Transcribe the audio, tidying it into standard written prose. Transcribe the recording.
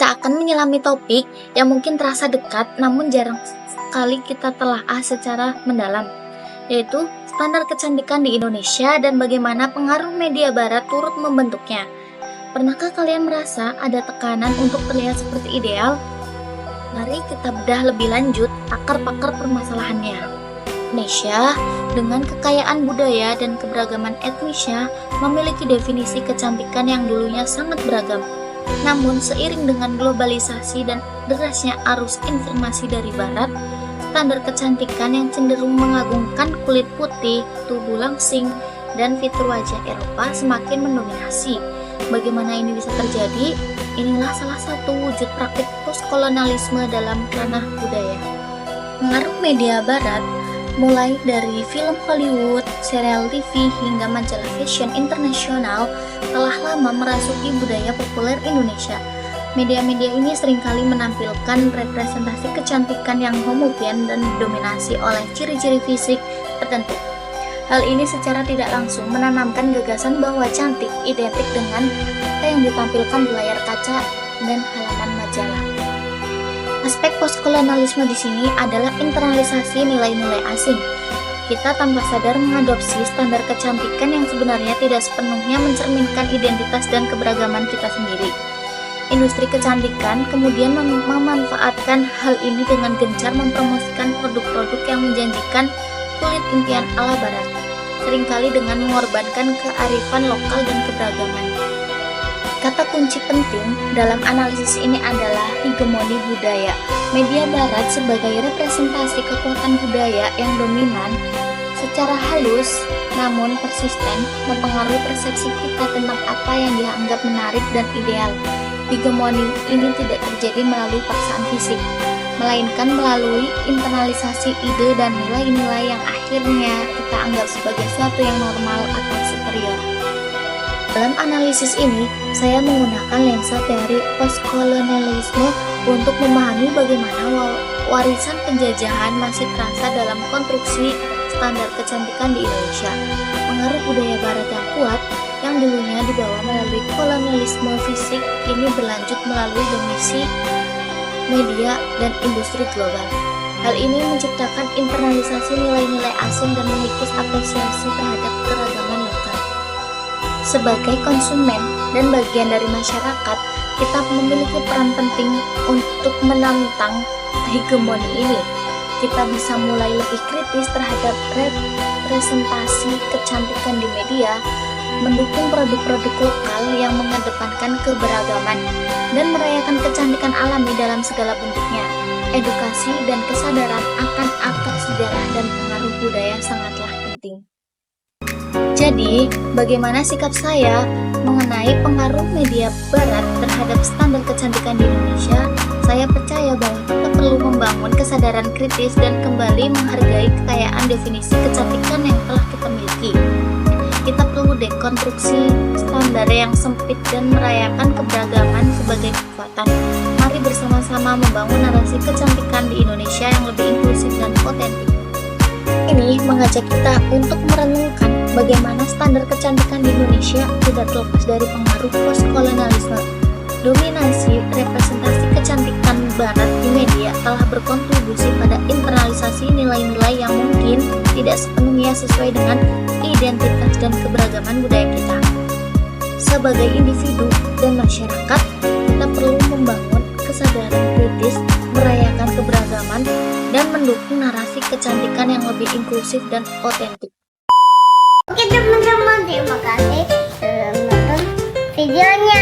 kita akan menyelami topik yang mungkin terasa dekat namun jarang sekali kita telaah secara mendalam, yaitu standar kecantikan di Indonesia dan bagaimana pengaruh media barat turut membentuknya. Pernahkah kalian merasa ada tekanan untuk terlihat seperti ideal? Mari kita bedah lebih lanjut akar-pakar permasalahannya. Indonesia, dengan kekayaan budaya dan keberagaman etnisnya, memiliki definisi kecantikan yang dulunya sangat beragam. Namun, seiring dengan globalisasi dan derasnya arus informasi dari barat, standar kecantikan yang cenderung mengagungkan kulit putih, tubuh langsing, dan fitur wajah Eropa semakin mendominasi. Bagaimana ini bisa terjadi? Inilah salah satu wujud praktik postkolonialisme dalam ranah budaya. Pengaruh media barat, mulai dari film Hollywood, serial TV, hingga majalah fashion internasional, telah lama merasuki budaya populer Indonesia. Media-media ini seringkali menampilkan representasi kecantikan yang homogen dan didominasi oleh ciri-ciri fisik tertentu. Hal ini secara tidak langsung menanamkan gagasan bahwa cantik identik dengan apa yang ditampilkan di layar kaca dan halaman majalah. Aspek postkolonialisme di sini adalah internalisasi nilai-nilai asing. Kita tanpa sadar mengadopsi standar kecantikan yang sebenarnya tidak sepenuhnya mencerminkan identitas dan keberagaman kita sendiri. Industri kecantikan kemudian memanfaatkan hal ini dengan gencar mempromosikan produk-produk yang menjanjikan kulit impian ala barat, seringkali dengan mengorbankan kearifan lokal dan keberagaman. Kata kunci penting dalam analisis ini adalah hegemoni budaya. Media barat sebagai representasi kekuatan budaya yang dominan secara halus namun persisten mempengaruhi persepsi kita tentang apa yang dianggap menarik dan ideal. Hegemoni ini tidak terjadi melalui paksaan fisik, melainkan melalui internalisasi ide dan nilai-nilai yang akhirnya kita anggap sebagai sesuatu yang normal atau superior. Dalam analisis ini, saya menggunakan lensa teori postkolonialisme untuk memahami bagaimana warisan penjajahan masih terasa dalam konstruksi standar kecantikan di Indonesia. Pengaruh budaya barat yang kuat, yang dulunya dibawa melalui kolonialisme fisik, kini berlanjut melalui domisi media dan industri global. Hal ini menciptakan internalisasi nilai-nilai asing dan mengikis apresiasi terhadap keragaman lokal. Sebagai konsumen dan bagian dari masyarakat, kita memiliki peran penting untuk menantang hegemoni ini. Kita bisa mulai lebih kritis terhadap representasi kecantikan di media, mendukung produk-produk lokal yang mengedepankan keberagaman, dan merayakan kecantikan alami dalam segala bentuknya. Edukasi dan kesadaran akan akar sejarah dan pengaruh budaya sangatlah penting. Jadi, bagaimana sikap saya mengenai pengaruh media barat terhadap standar kecantikan di Indonesia? Saya percaya bahwa kita perlu membangun kesadaran kritis dan kembali menghargai kekayaan definisi kecantikan yang telah kita miliki. Kita perlu dekonstruksi standar yang sempit dan merayakan keberagaman sebagai kekuatan. Mari bersama-sama membangun narasi kecantikan di Indonesia yang lebih inklusif dan otentik. Ini mengajak kita untuk merenungkan bagaimana standar kecantikan di Indonesia tidak terlepas dari pengaruh postkolonialisme. Dominasi representasi kecantikan barat di media telah berkontribusi pada internalisasi nilai-nilai yang mungkin tidak sepenuhnya sesuai dengan identitas dan keberagaman budaya kita. Sebagai individu dan masyarakat, kita perlu membangun kesadaran kritis, merayakan keberagaman, dan mendukung narasi kecantikan yang lebih inklusif dan otentik. Oke teman-teman, terima kasih sudah menonton videonya.